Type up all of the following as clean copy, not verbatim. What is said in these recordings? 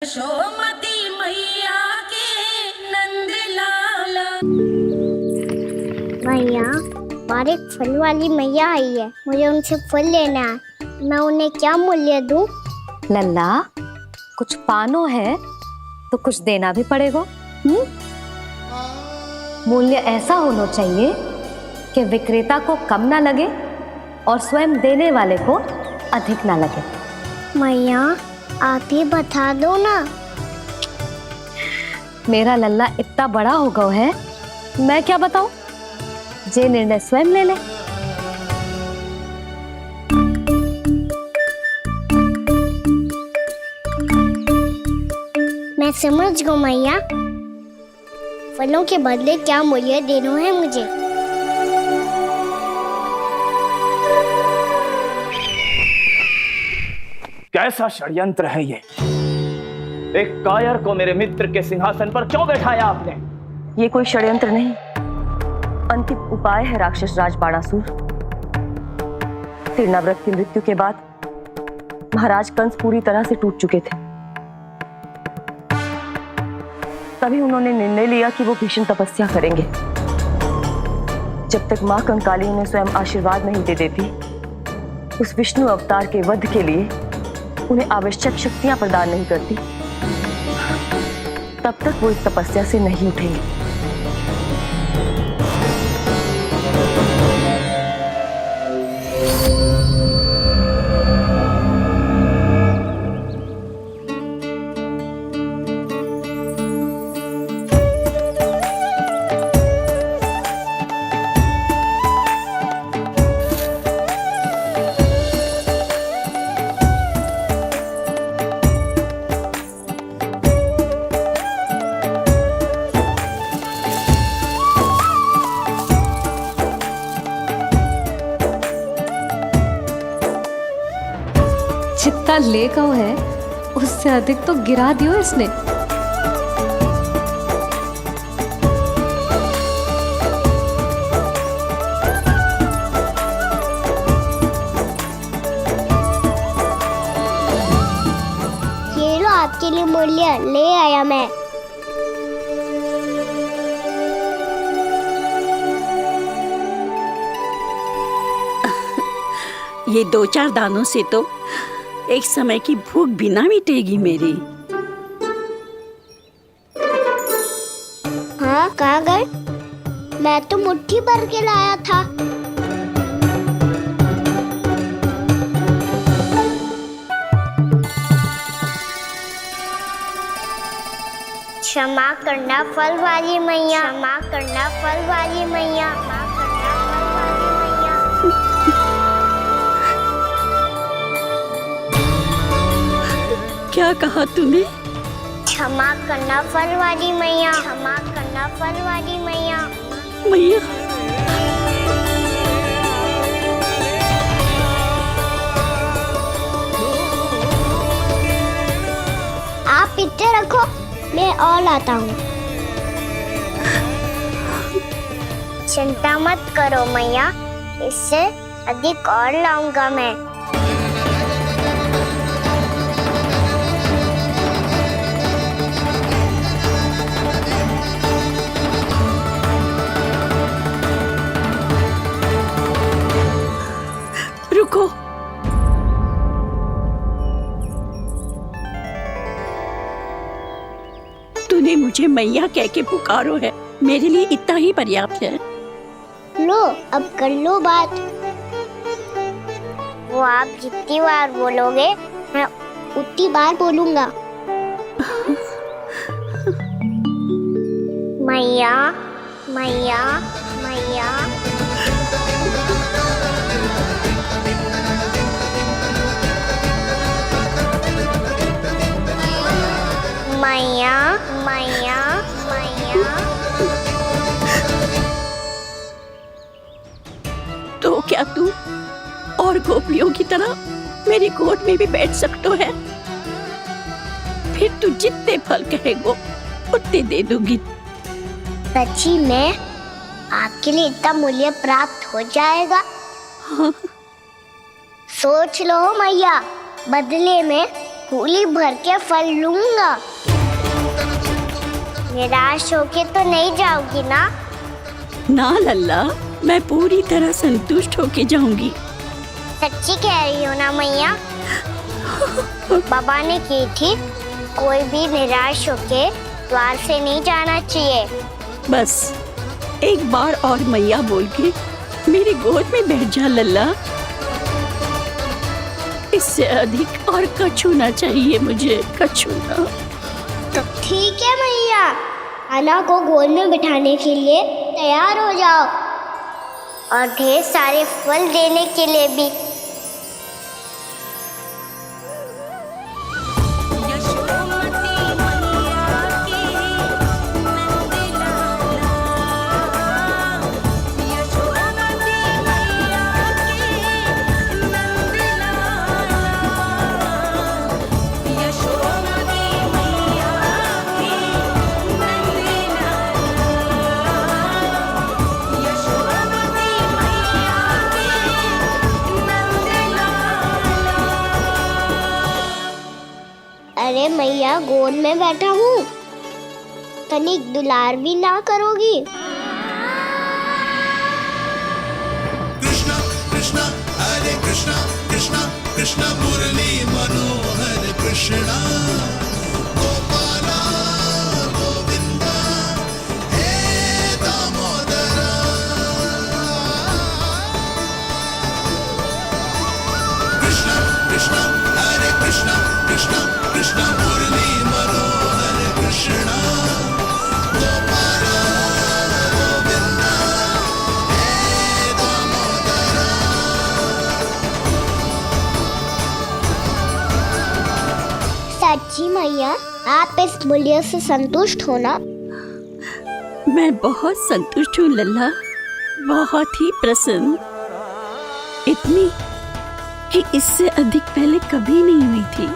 यशोमती मैया के नंद लाला। मैया, हमारे फल वाली मैया आई है, मुझे उनसे फल लेना है। मैं उन्हें क्या मूल्य दूं? लल्ला, कुछ पानो है तो कुछ देना भी पड़ेगा। मूल्य ऐसा होना चाहिए कि विक्रेता को कम ना लगे और स्वयं देने वाले को अधिक ना लगे। मैया, आप ही बता दो ना। मेरा लल्ला इतना बड़ा हो गया है, मैं क्या बताऊं? जे निर्णय स्वयं ले ले। मैं समझ गई मैया, फलों के बदले क्या मूल्य देना है मुझे। कैसा षड्यंत्र है ये? एक कायर को मेरे मित्र के सिंहासन पर क्यों बैठाया आपने? ये कोई षड्यंत्र नहीं, अंतिम उपाय है राक्षस राज बाणासुर। तीर्णाव्रत की मृत्यु के बाद महाराज कंस पूरी तरह से टूट चुके थे। तभी उन्होंने निर्णय लिया कि वो भीषण तपस्या करेंगे। जब तक मां कंकाली उन्हें स्वयं आशीर्वाद नहीं दे देती, उस विष्णु अवतार के वध के लिए उन्हें आवश्यक शक्तियां प्रदान नहीं करती, तब तक वो इस तपस्या से नहीं उठेंगे। जितना ले गओ है उससे अधिक तो गिरा दियो इसने। ये लो आपके लिए मूल्य, ले आया मैं। ये 2-4 दानों से तो एक समय की भूख भी ना मिटेगी मेरी। हाँ, कहाँ गए? मैं तो मुट्ठी भर के लाया था। क्षमा करना फल वाली मैया, क्षमा करना फल वाली मैया, क्षमा करना फल वाली मैया। क्या कहा तूने? क्षमा करना फल वाली मैया, क्षमा करना फल वाली मैया। मैया, आप इतने रखो, मैं और लाता हूँ। चिंता मत करो मैया, इससे अधिक और लाऊंगा मैं। रुको। तूने मुझे मैया कह के पुकारो है, मेरे लिए इतना ही पर्याप्त है। लो, अब कर लो बात। वो आप जितनी बार बोलोगे, मैं उतनी बार बोलूंगा। मैया, मैया, मैया। मैया, मैया, मैया। तो क्या तू और गोपियों की तरह मेरी गोद में भी बैठ सकते है? फिर तू जितने फल कहेगो उतने दे दूंगी। सच्ची में आपके लिए इतना मूल्य प्राप्त हो जाएगा? हाँ। सोच लो मैया, बदले में झोली भर के फल लूंगा। निराश होके तो नहीं जाओगी ना? ना लल्ला, मैं पूरी तरह संतुष्ट होके जाऊंगी। सच्ची कह रही हो ना मैया? बाबा ने की थी, कोई भी निराश होके द्वार से नहीं जाना चाहिए। बस एक बार और मैया बोल के मेरी गोद में बैठ जा लल्ला। इससे अधिक और कछु ना चाहिए मुझे, कछु ना। तो ठीक है मैया, अन्ना को गोद में बिठाने के लिए तैयार हो जाओ और ढेर सारे फल देने के लिए भी। अरे मैया, गोद में बैठा हूँ, तनिक दुलार भी ना करोगी? कृष्णा कृष्णा हरे कृष्णा कृष्णा कृष्णा मुरली मनोहर कृष्णा गोपाला गोविंदा हे दामोदरा। कृष्णा कृष्णा हरे कृष्णा कृष्णा कृष्णा मुरली मनोहर कृष्णा गोपाला गोविंदा हे दामोदरा। सच्ची मैया, आप इस मूल्य से संतुष्ट हो ना? मैं बहुत संतुष्ट हूँ लल्ला, बहुत ही प्रसन्न। इतनी कि इससे अधिक पहले कभी नहीं हुई थी।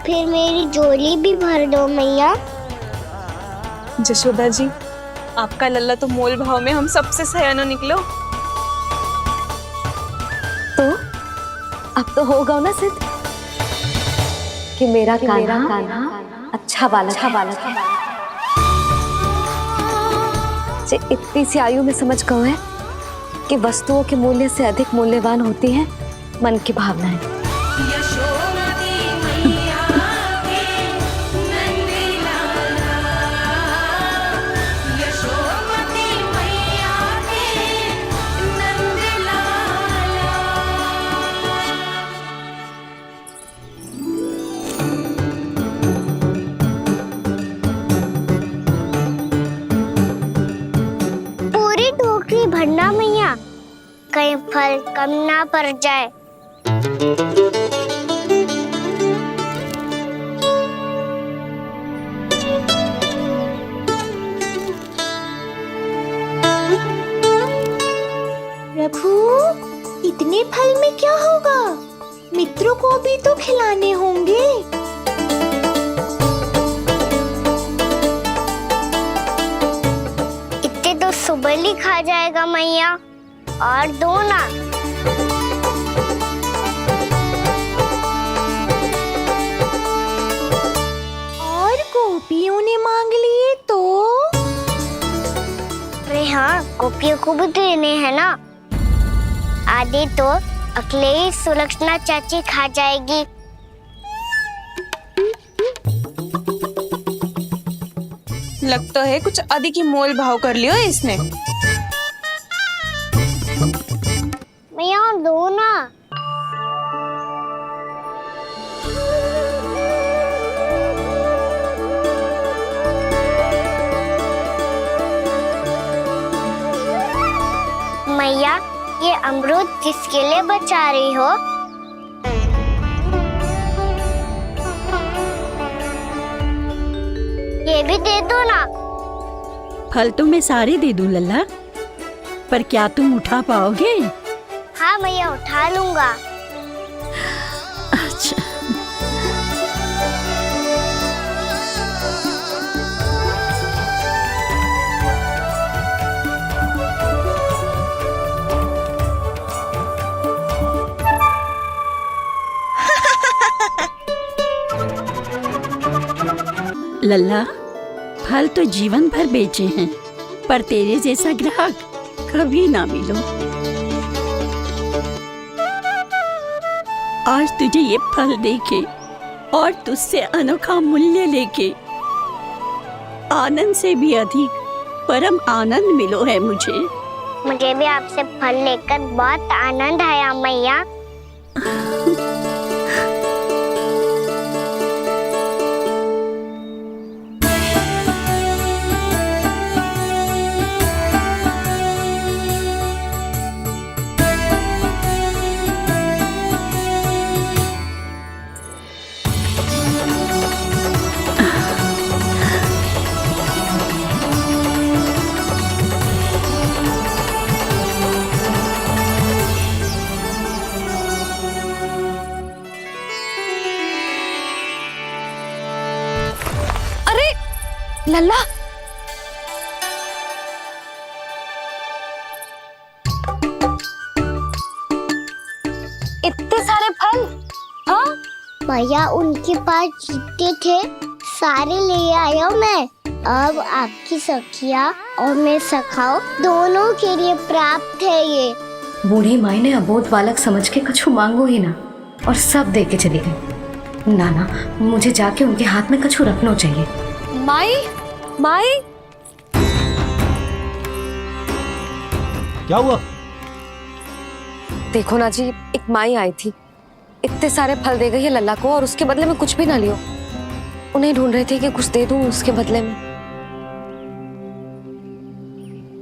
फिर मेरी झोली भी भर दो मैया। जशोदा जी, आपका लल्ला तो मोल भाव में हम सबसे सयाना निकलो। तो अब तो होगा ना सिद्ध कि मेरा कान्हा अच्छा बालक है। जे इतनी सी आयु में समझ गए है कि वस्तुओं के मूल्य से अधिक मूल्यवान होती है मन की भावनाएं। पूरी टोकरी भरना मैया, कहीं फल कम ना पड़ जाए। प्रभु, इतने फल में क्या होगा? मित्रों को भी तो खिलाने होंगे। इतने तो सुबह ही खा जाएगा मैया, और दो ना। और गोपियों ने मांग लिए तो? अरे हाँ, गोपियों को भी देने हैं ना। आधे तो अकेले सुलक्षणा चाची खा जाएगी। लगता है कुछ अधिक ही मोल भाव कर लियो इसने। मैया और दो ना। मैया, ये अमरूद किसके लिए बचा रही हो? ये भी दे दो ना। फल तो मैं सारे दे दूं लल्ला, पर क्या तुम उठा पाओगे? हाँ मैया, उठा लूंगा। अच्छा। लल्ला, फल तो जीवन भर बेचे हैं, पर तेरे जैसा ग्राहक कभी ना मिलो। आज तुझे ये फल देके और तुझसे अनोखा मूल्य लेके आनंद से भी अधिक परम आनंद मिलो है मुझे। मुझे भी आपसे फल लेकर बहुत आनंद आया मैया। लल्ला, इतने सारे फल? हाँ भैया उनके पास जितने थे सारे ले आया मैं। अब आपकी सखिया और मैं सखाओ दोनों के लिए प्राप्त है ये। बूढ़ी माई ने अबोध बालक समझ के कछु मांगो ही ना और सब दे के चली गई। नाना, मुझे जाके उनके हाथ में कछु रखना चाहिए। माई, माई, क्या हुआ? देखो ना जी, एक माई आई थी, इतने सारे फल दे गई है लल्ला को और उसके बदले में कुछ भी ना लियो। उन्हें ढूंढ रहे थे कि कुछ दे दूं उसके बदले में।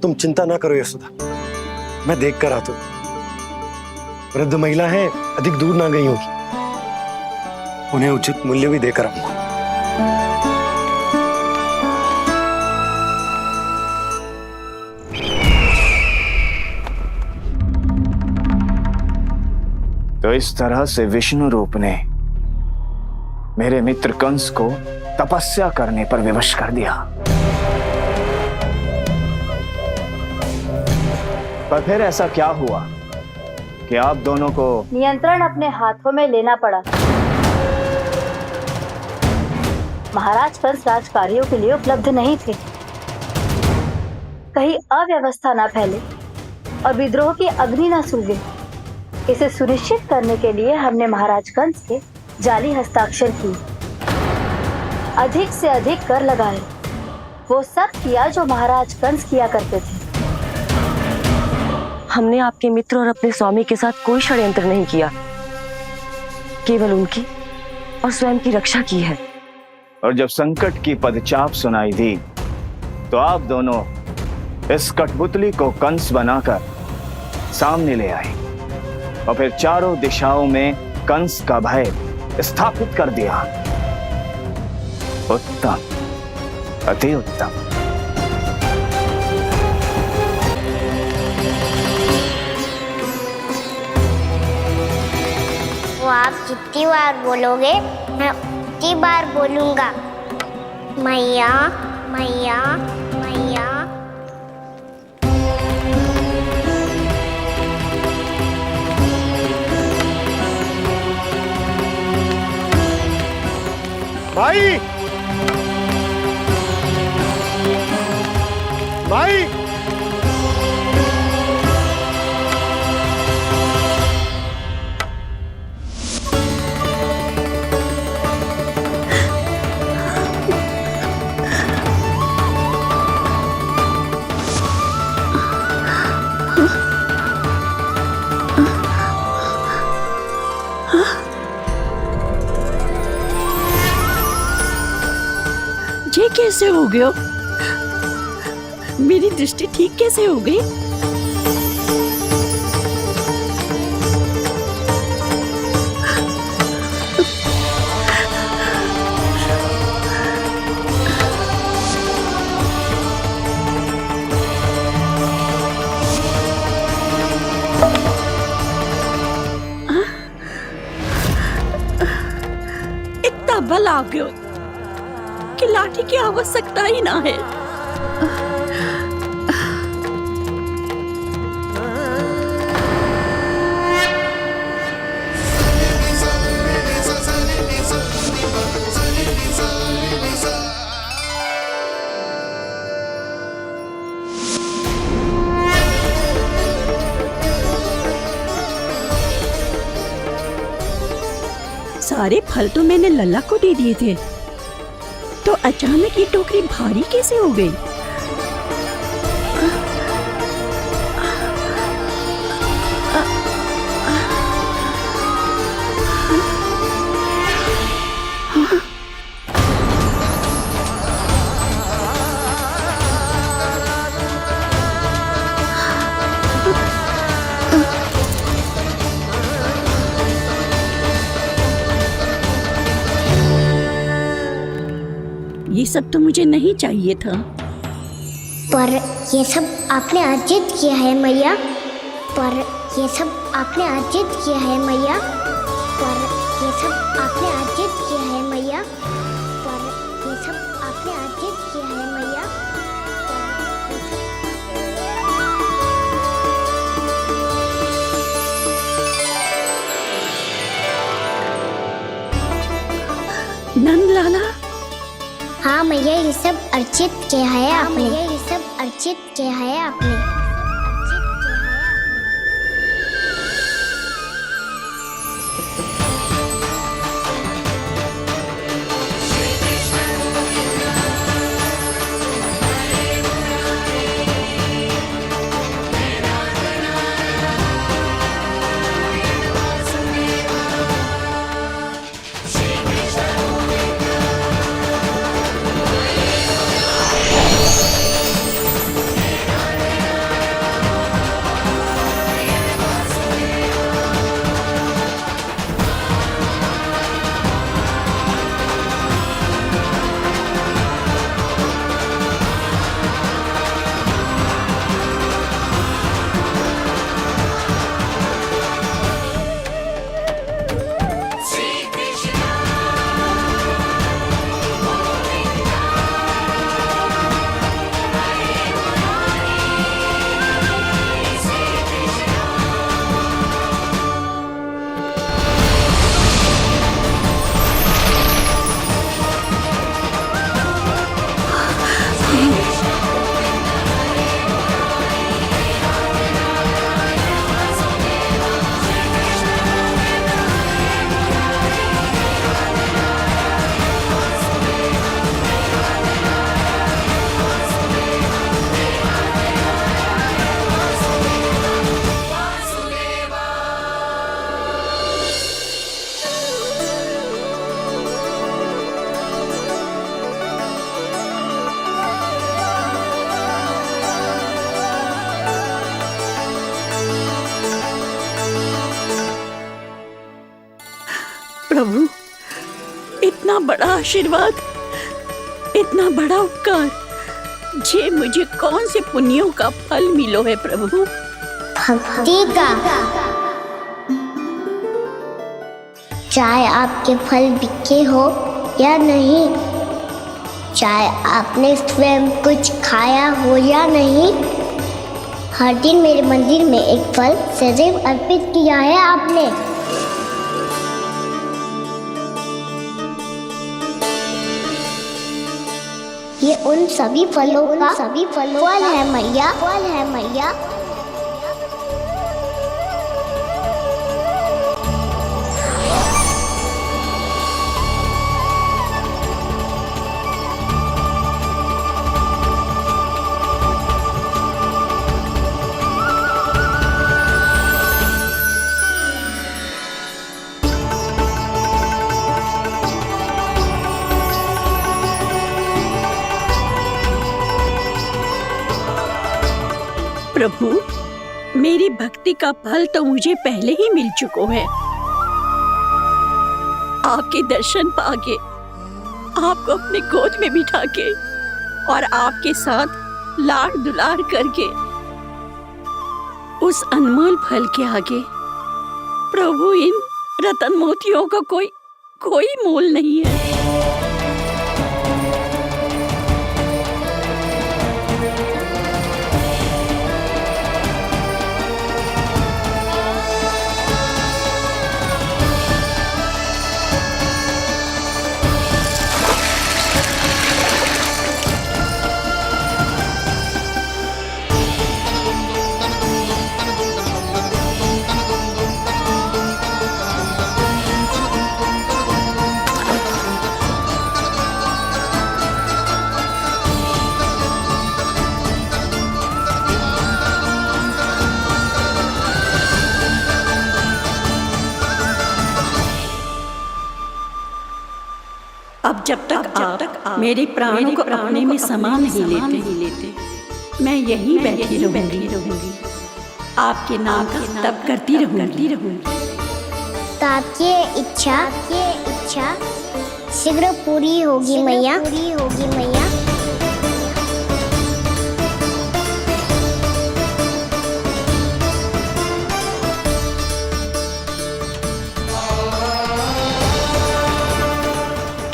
तुम चिंता ना करो यशोदा, मैं देख कर आता हूं। वृद्ध महिला है, अधिक दूर ना गई होगी, उन्हें उचित मूल्य भी देकर आऊंगा। तो इस तरह से विष्णु रूप ने मेरे मित्र कंस को तपस्या करने पर विवश कर दिया। पर फिर ऐसा क्या हुआ कि आप दोनों को नियंत्रण अपने हाथों में लेना पड़ा? महाराज कंस राजकार्यों के लिए उपलब्ध नहीं थे। कहीं अव्यवस्था न फैले और विद्रोह की अग्नि न सूझे, इसे सुनिश्चित करने के लिए हमने महाराज कंस के जाली हस्ताक्षर किए, अधिक से अधिक कर लगाए। वो सब किया जो महाराज कंस किया करते थे। हमने आपके मित्र और अपने स्वामी के साथ कोई षड्यंत्र नहीं किया, केवल उनकी और स्वयं की रक्षा की है। और जब संकट की पदचाप सुनाई दी तो आप दोनों इस कठपुतली को कंस बनाकर सामने ले आए और फिर चारों दिशाओं में कंस का भय स्थापित कर दिया। उत्तम, अति उत्तम। वो आप जितनी बार बोलोगे मैं उतनी बार बोलूंगा। मैया मैया मैया। भाई, भाई, ये कैसे हो गया? मेरी दृष्टि ठीक कैसे हो गई? इतना बल आ गया कि लाठी की आवश्यकता ही ना है। सारे फल तो मैंने लल्ला को दे दिए थे, तो अचानक ये टोकरी भारी कैसे हो गई? ये सब तो मुझे नहीं चाहिए था। पर ये सब आपने अर्जित किया है मैया। पर ये सब आपने अर्जित किया है मैया। पर ये सब आपने अर्जित किया है मैया। पर ये सब आपने अर्जित किया है मैया। नंद लाला, हाँ मैया, ये सब अर्जित किया है आपने। ये सब अर्जित किया है आपने। प्रभु, इतना बड़ा आशीर्वाद, इतना बड़ा उपकार, जे मुझे कौन से पुण्यों का फल मिलो है प्रभु? भक्ति का। चाहे आपके फल बिके हो या नहीं, चाहे आपने स्वयं कुछ खाया हो या नहीं, हर दिन मेरे मंदिर में एक फल सदैव अर्पित किया है आपने। ये उन सभी फलों का फल है मैया। फल है मैया। प्रभु, मेरी भक्ति का फल तो मुझे पहले ही मिल चुका है। आपके दर्शन पाके, आपको अपने गोद में बिठा के और आपके साथ लाड दुलार करके, उस अनमोल फल के आगे प्रभु इन रतन मोतियों का कोई मोल नहीं है। अब जब तक आप मेरे प्राणों को अपने में समा नहीं लेते मैं यहीं बैठी रहूंगी आपके नाम का तप करती रहूंगी तो आपकी इच्छा शीघ्र पूरी होगी मैया।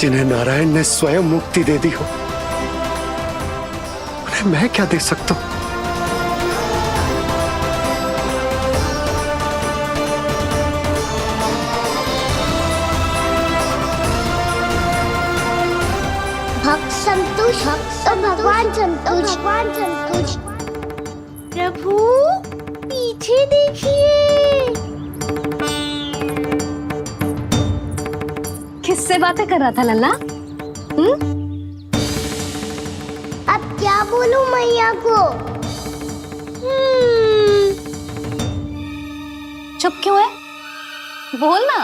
जिन्हें नारायण ने स्वयं मुक्ति दे दी हो, उन्हें मैं क्या दे सकता हूं? भक्त संतोष तो भगवान संतोष। प्रभु पीछे देखिए। किससे बातें कर रहा था लल्ला? अब क्या बोलूं मैया को? चुप क्यों है? बोल ना।